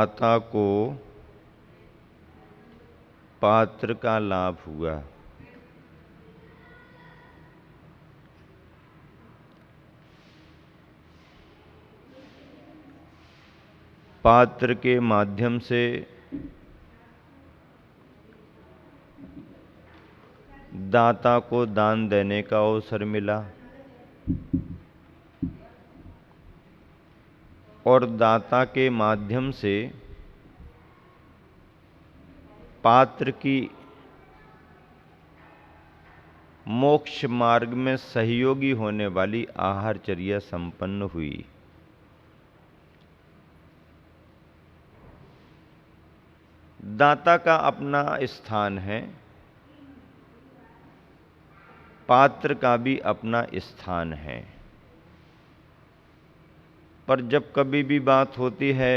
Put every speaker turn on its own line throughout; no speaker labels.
दाता को पात्र का लाभ हुआ। पात्र के माध्यम से दाता को दान देने का अवसर मिला और दाता के माध्यम से पात्र की मोक्ष मार्ग में सहयोगी होने वाली आहारचर्या संपन्न हुई। दाता का अपना स्थान है, पात्र का भी अपना स्थान है, पर जब कभी भी बात होती है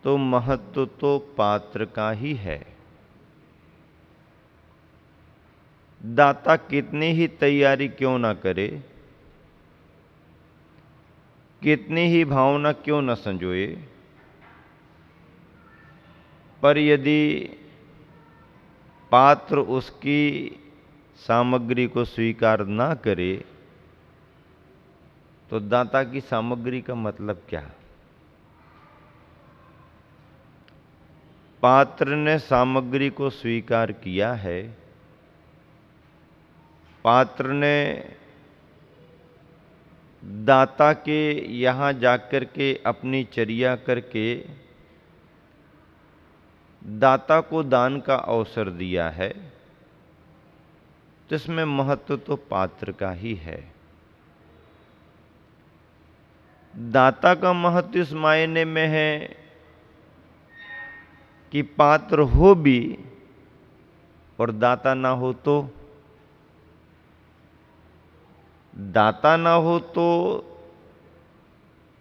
तो महत्व तो पात्र का ही है। दाता कितनी ही तैयारी क्यों ना करे, कितनी ही भावना क्यों न संजोए, पर यदि पात्र उसकी सामग्री को स्वीकार ना करे तो दाता की सामग्री का मतलब क्या? पात्र ने सामग्री को स्वीकार किया है, पात्र ने दाता के यहाँ जाकर के अपनी चर्या करके दाता को दान का अवसर दिया है, तो इसमें महत्व तो पात्र का ही है। दाता का महत्व इस मायने में है कि पात्र हो भी और दाता ना हो तो, दाता ना हो तो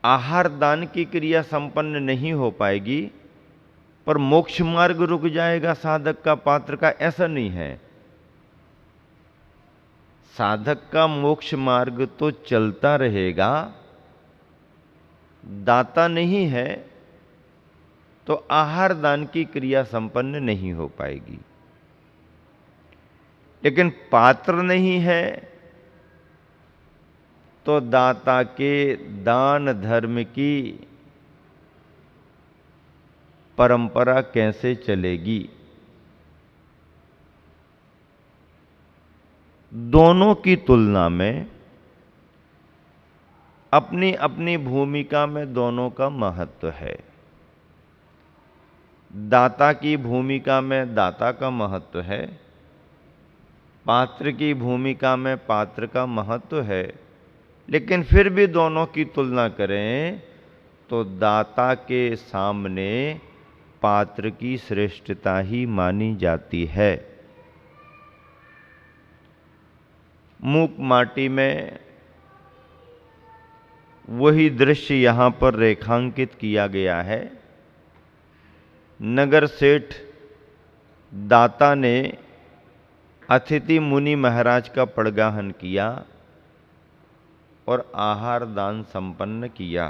आहार दान की क्रिया संपन्न नहीं हो पाएगी, पर मोक्ष मार्ग रुक जाएगा साधक का, पात्र का ऐसा नहीं है। साधक का मोक्ष मार्ग तो चलता रहेगा, दाता नहीं है तो आहार दान की क्रिया संपन्न नहीं हो पाएगी। लेकिन पात्र नहीं है तो दाता के दान धर्म की परंपरा कैसे चलेगी? दोनों की तुलना में अपनी अपनी भूमिका में दोनों का महत्व है। दाता की भूमिका में दाता का महत्व है, पात्र की भूमिका में पात्र का महत्व है, लेकिन फिर भी दोनों की तुलना करें तो दाता के सामने पात्र की श्रेष्ठता ही मानी जाती है। मूक माटी में वही दृश्य यहां पर रेखांकित किया गया है। नगर सेठ दाता ने अतिथि मुनि महाराज का पड़गाहन किया और आहार दान संपन्न किया।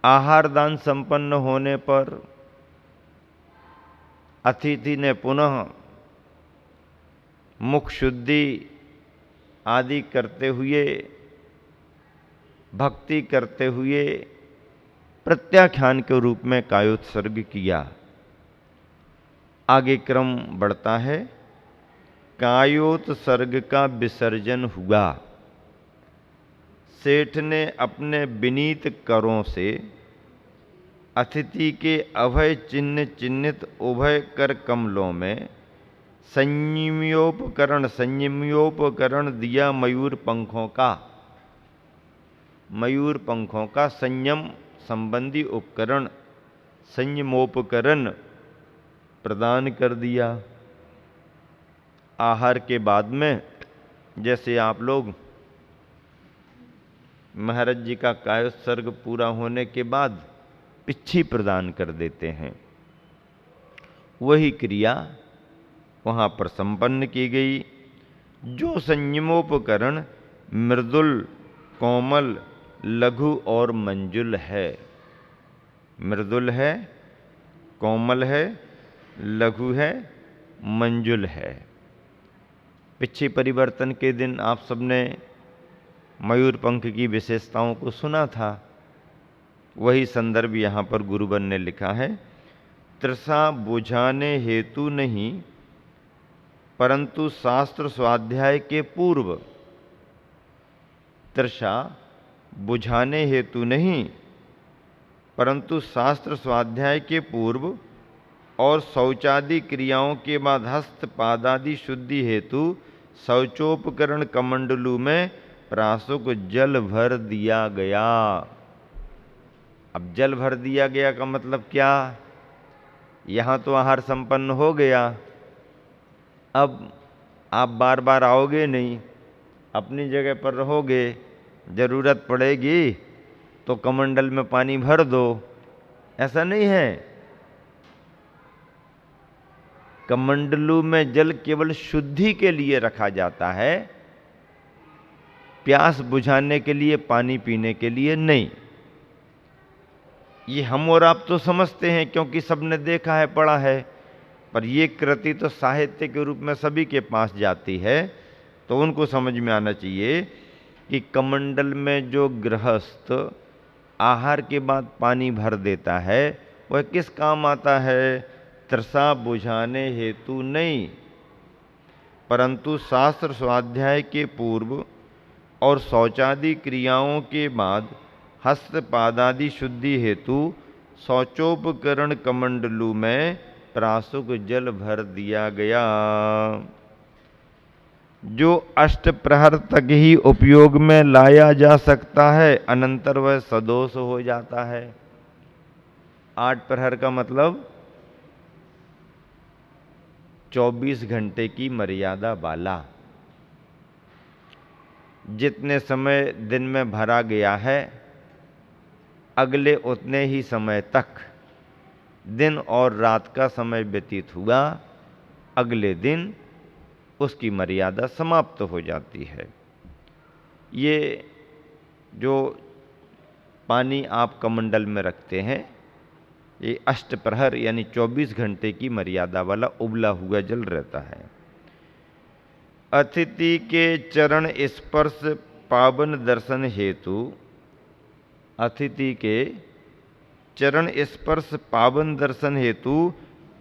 आहार दान संपन्न होने पर अतिथि ने पुनः मुख शुद्धि आदि करते हुए, भक्ति करते हुए प्रत्याख्यान के रूप में कायोत्सर्ग किया। आगे क्रम बढ़ता है, कायोत्सर्ग का विसर्जन हुआ। सेठ ने अपने विनीत करों से अतिथि के अभय चिन्ह चिन्हित उभय कर कमलों में संयम्योपकरण दिया। मयूर पंखों का संयम संबंधी उपकरण, संयमोपकरण प्रदान कर दिया। आहार के बाद में जैसे आप लोग महाराज जी का कायोत्सर्ग पूरा होने के बाद पिच्छी प्रदान कर देते हैं, वही क्रिया वहां पर संपन्न की गई। जो संयमोपकरण मृदुल, कोमल, लघु और मंजुल है। मृदुल है, कोमल है, लघु है, मंजुल है। पिछे परिवर्तन के दिन आप सबने मयूर पंख की विशेषताओं को सुना था। वही संदर्भ यहाँ पर गुरुवर ने लिखा है। तृषा बुझाने हेतु नहीं, परंतु शास्त्र स्वाध्याय के पूर्व। तृषा बुझाने हेतु नहीं, परंतु शास्त्र स्वाध्याय के पूर्व और शौचादि क्रियाओं के बाद हस्त पादादि शुद्धि हेतु शौचोपकरण कमंडलू में प्रासों को जल भर दिया गया। अब जल भर दिया गया का मतलब क्या? यहां तो आहार संपन्न हो गया, अब आप बार बार आओगे नहीं, अपनी जगह पर रहोगे, जरूरत पड़ेगी तो कमंडल में पानी भर दो, ऐसा नहीं है। कमंडलू में जल केवल शुद्धि के लिए रखा जाता है, प्यास बुझाने के लिए, पानी पीने के लिए नहीं। ये हम और आप तो समझते हैं क्योंकि सबने देखा है, पढ़ा है, पर ये कृति तो साहित्य के रूप में सभी के पास जाती है, तो उनको समझ में आना चाहिए कि कमंडल में जो गृहस्थ आहार के बाद पानी भर देता है वह किस काम आता है? तृषा बुझाने हेतु नहीं, परंतु शास्त्र स्वाध्याय के पूर्व और शौचादि क्रियाओं के बाद हस्त पादादि शुद्धि हेतु शौचोपकरण कमंडलू में प्रासुक जल भर दिया गया। जो अष्ट प्रहर तक ही उपयोग में लाया जा सकता है, अनंतर वह सदोष हो जाता है। 8 प्रहर का मतलब 24 घंटे की मर्यादा वाला। जितने समय दिन में भरा गया है, अगले उतने ही समय तक दिन और रात का समय व्यतीत हुआ, अगले दिन उसकी मर्यादा समाप्त हो जाती है। ये जो पानी आप कमंडल में रखते हैं, ये अष्टप्रहर यानी 24 घंटे की मर्यादा वाला उबला हुआ जल रहता है। अतिथि के चरण स्पर्श पावन दर्शन हेतु, अतिथि के चरण स्पर्श पावन दर्शन हेतु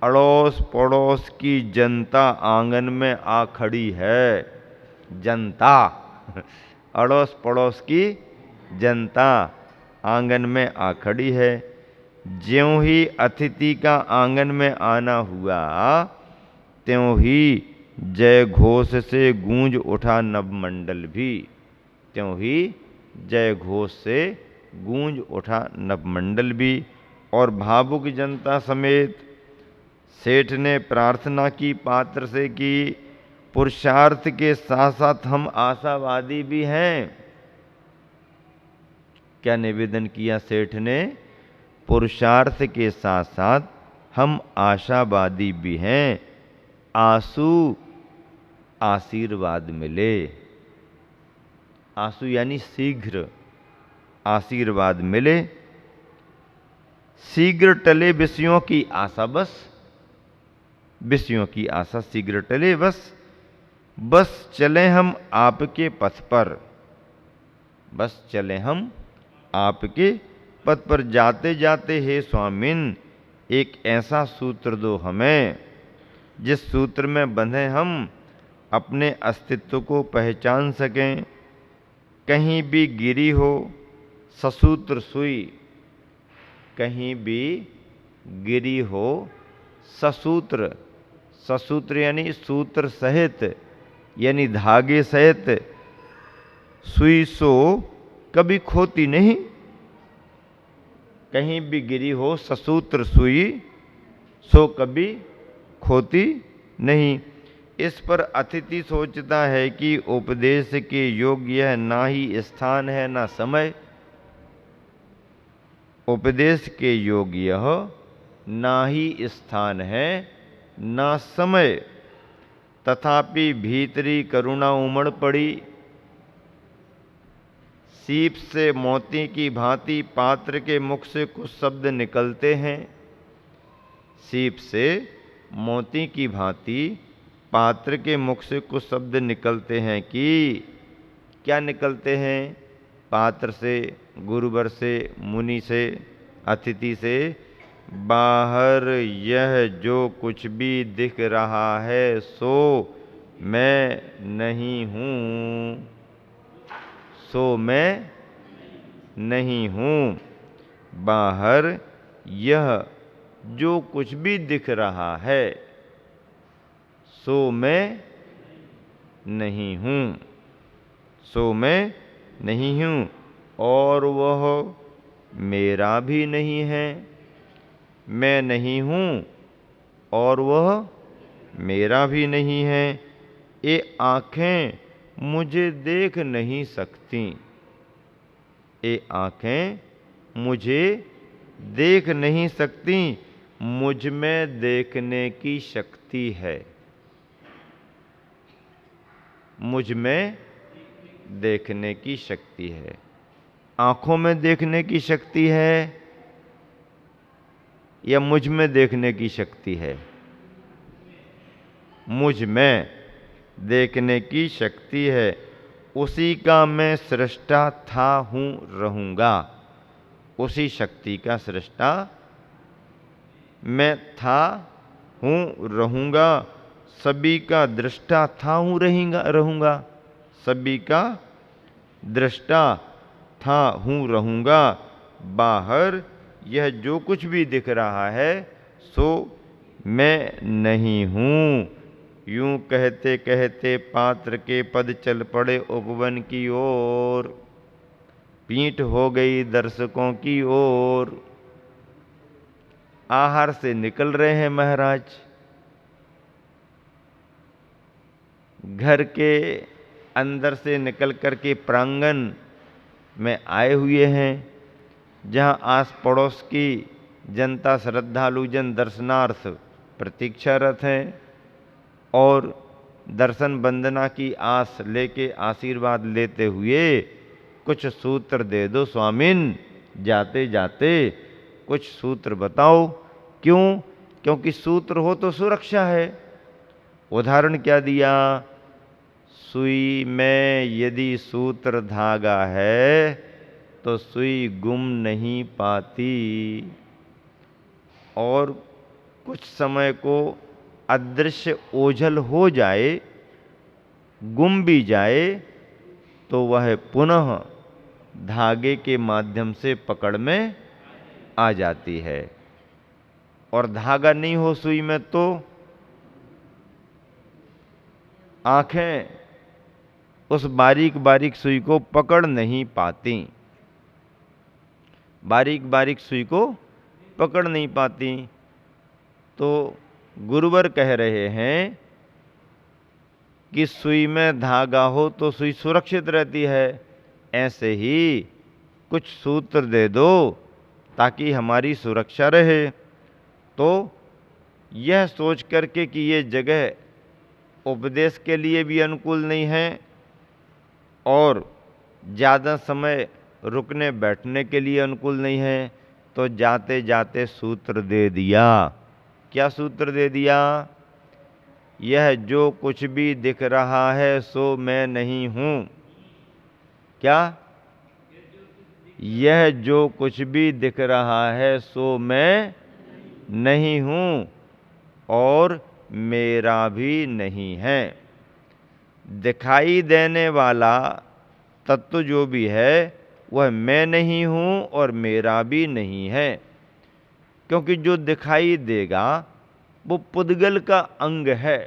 अड़ोस पड़ोस की जनता आंगन में आ खड़ी है। जनता, अड़ोस पड़ोस की जनता आंगन में आ खड़ी है। ज्यों ही अतिथि का आंगन में आना हुआ, त्यों ही जय घोष से गूंज उठा नवमंडल भी। त्यों ही जय घोष से गूंज उठा नवमंडल भी। और भावुक जनता समेत सेठ ने प्रार्थना की पात्र से कि पुरुषार्थ के साथ साथ हम आशावादी भी हैं। क्या निवेदन किया सेठ ने? पुरुषार्थ के साथ साथ हम आशावादी भी हैं, आंसू आशीर्वाद मिले। आंसू यानी शीघ्र, आशीर्वाद मिले। शीघ्र टले विषयों की आशा बस, विषयों की आशा शीघ्र टले बस। बस चले हम आपके पथ पर, बस चले हम आपके पथ पर। जाते जाते हे स्वामिन, एक ऐसा सूत्र दो हमें जिस सूत्र में बंधे हम अपने अस्तित्व को पहचान सकें। कहीं भी गिरी हो ससूत्र सुई, कहीं भी गिरी हो ससूत्र, ससूत्र यानी सूत्र सहित, यानी धागे सहित, सुई सो कभी खोती नहीं। कहीं भी गिरी हो ससूत्र सुई, सो कभी खोती नहीं। इस पर अतिथि सोचता है कि उपदेश के योग्य यह ना ही स्थान है ना समय। उपदेश के योग्य यह ना ही स्थान है ना समय। तथापि भीतरी करुणा उमड़ पड़ी। सीप से मोती की भांति पात्र के मुख से कुछ शब्द निकलते हैं। सीप से मोती की भांति पात्र के मुख से कुछ शब्द निकलते हैं कि क्या निकलते हैं? पात्र से, गुरुवर से, मुनि से, अतिथि से, बाहर यह जो कुछ भी दिख रहा है सो मैं नहीं हूँ, सो मैं नहीं हूँ। बाहर यह जो कुछ भी दिख रहा है सो मैं नहीं हूँ, सो मैं नहीं हूँ, और वह मेरा भी नहीं है। मैं नहीं हूँ और वह मेरा भी नहीं है। ये आँखें मुझे देख नहीं सकती, ये आँखें मुझे देख नहीं सकती, मुझ में देखने की शक्ति है, मुझ में देखने की शक्ति है। आँखों में देखने की शक्ति है या मुझ में देखने की शक्ति है? मुझ में देखने की शक्ति है। उसी का मैं सृष्टा था, हूँ, रहूँगा। उसी शक्ति का सृष्टा मैं था, हूँ, रहूँगा। सभी का दृष्टा था, हूँ, रहूँगा। सभी का दृष्टा था, हूँ, रहूँगा। बाहर यह जो कुछ भी दिख रहा है सो मैं नहीं हूँ। यूं कहते कहते पात्र के पद चल पड़े उपवन की ओर। पीठ हो गई दर्शकों की ओर। आहार से निकल रहे हैं महाराज। घर के अंदर से निकल कर के प्रांगण में आए हुए हैं, जहां आस पड़ोस की जनता श्रद्धालु जन दर्शनार्थ प्रतीक्षारत हैं और दर्शन वंदना की आस लेके आशीर्वाद लेते हुए कुछ सूत्र दे दो स्वामिन, जाते जाते कुछ सूत्र बताओ। क्यों? क्योंकि सूत्र हो तो सुरक्षा है। उदाहरण क्या दिया? सुई में यदि सूत्र धागा है तो सुई गुम नहीं पाती, और कुछ समय को अदृश्य ओझल हो जाए, गुम भी जाए, तो वह पुनः धागे के माध्यम से पकड़ में आ जाती है। और धागा नहीं हो सुई में तो आंखें उस बारीक बारीक सुई को पकड़ नहीं पाती, बारीक बारीक सुई को पकड़ नहीं पाती। तो गुरुवर कह रहे हैं कि सुई में धागा हो तो सुई सुरक्षित रहती है। ऐसे ही कुछ सूत्र दे दो ताकि हमारी सुरक्षा रहे। तो यह सोच करके कि ये जगह उपदेश के लिए भी अनुकूल नहीं है और ज़्यादा समय रुकने बैठने के लिए अनुकूल नहीं है, तो जाते जाते सूत्र दे दिया। क्या सूत्र दे दिया? यह जो कुछ भी दिख रहा है सो मैं नहीं हूँ। क्या? यह जो कुछ भी दिख रहा है सो मैं नहीं हूँ और मेरा भी नहीं है। दिखाई देने वाला तत्व जो भी है वह मैं नहीं हूँ और मेरा भी नहीं है, क्योंकि जो दिखाई देगा वो पुद्गल का अंग है,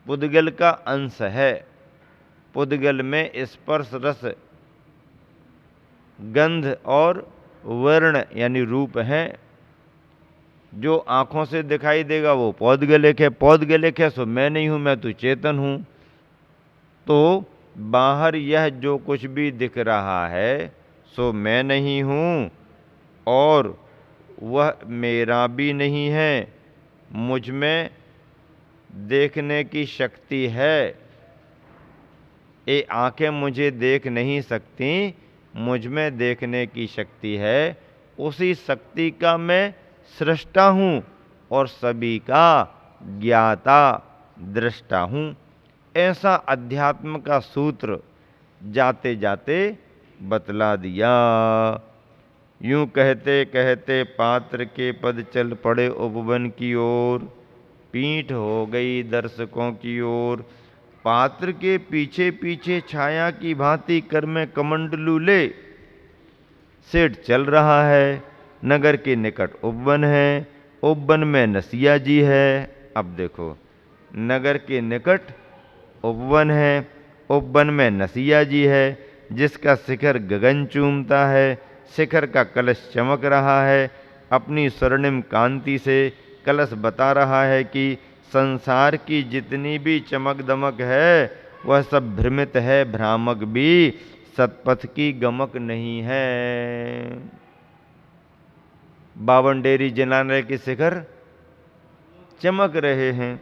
पुद्गल का अंश है। पुद्गल में स्पर्श, रस, गंध और वर्ण यानी रूप हैं। जो आंखों से दिखाई देगा वो पौद्गलिक है, पौद्गलिक है सो मैं नहीं हूं, मैं तो चेतन हूं। तो बाहर यह जो कुछ भी दिख रहा है सो मैं नहीं हूं और वह मेरा भी नहीं है। मुझ में देखने की शक्ति है, ये आंखें मुझे देख नहीं सकती, मुझ में देखने की शक्ति है। उसी शक्ति का मैं सृष्टा हूँ और सभी का ज्ञाता दृष्टा हूँ। ऐसा अध्यात्म का सूत्र जाते जाते बतला दिया। यूं कहते कहते पात्र के पद चल पड़े उपवन की ओर। पीठ हो गई दर्शकों की ओर। पात्र के पीछे पीछे छाया की भांति कर में कमंडलू ले सेठ चल रहा है। नगर के निकट उपवन है, उपवन में नसिया जी है। अब देखो, नगर के निकट उपवन है, उपवन में नसिया जी है, जिसका शिखर गगन चूमता है। शिखर का कलश चमक रहा है। अपनी स्वर्णिम कांति से कलश बता रहा है कि संसार की जितनी भी चमक दमक है वह सब भ्रमित है, भ्रामक भी, सतपथ की गमक नहीं है। 52 डेरी जिनालय के शिखर चमक रहे हैं।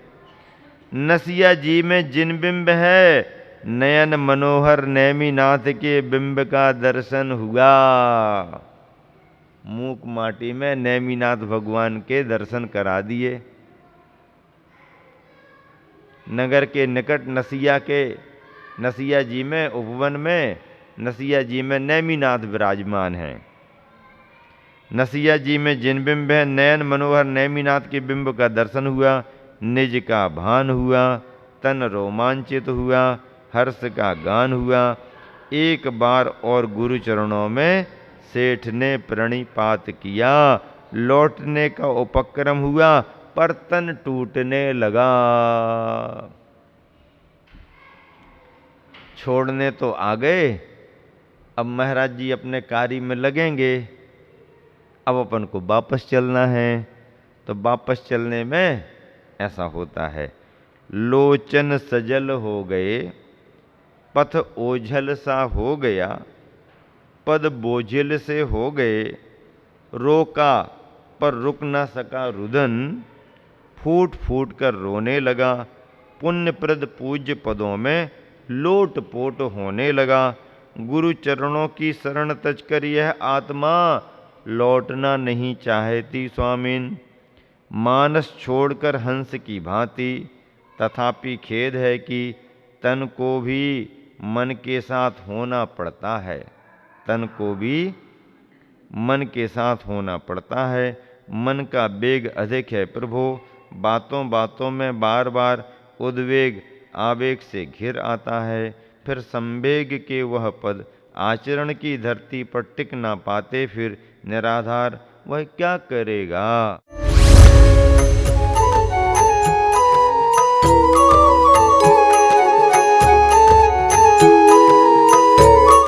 नसिया जी में जिन बिंब है, नयन मनोहर नेमिनाथ के बिंब का दर्शन हुआ। मूक माटी में नेमिनाथ भगवान के दर्शन करा दिए। नगर के निकट नसिया जी में, उपवन में नसिया जी में नेमिनाथ विराजमान हैं। नसिया जी में जिन बिंब है, नयन मनोहर नेमिनाथ के बिंब का दर्शन हुआ। निज का भान हुआ, तन रोमांचित हुआ, हर्ष का गान हुआ। एक बार और गुरु चरणों में सेठ ने प्रणिपात किया। लौटने का उपक्रम हुआ, पर तन टूटने लगा। छोड़ने तो आ गए, अब महाराज जी अपने कार्य में लगेंगे। अब अपन को वापस चलना है। तो वापस चलने में ऐसा होता है, लोचन सजल हो गए, पथ ओझल सा हो गया, पद बोझिल से हो गए। रोका पर रुक न सका रुदन, फूट फूट कर रोने लगा। पुण्यप्रद पूज्य पदों में लोट पोट होने लगा। गुरु चरणों की शरण तजकर यह आत्मा लौटना नहीं चाहती स्वामिन। मानस छोड़कर हंस की भांति, तथापि खेद है कि तन को भी मन के साथ होना पड़ता है। तन को भी मन के साथ होना पड़ता है। मन का वेग अधिक है प्रभु। बातों बातों में बार बार उद्वेग आवेग से घिर आता है। फिर संवेग के वह पद आचरण की धरती पर टिक ना पाते, फिर निराधार वह क्या करेगा।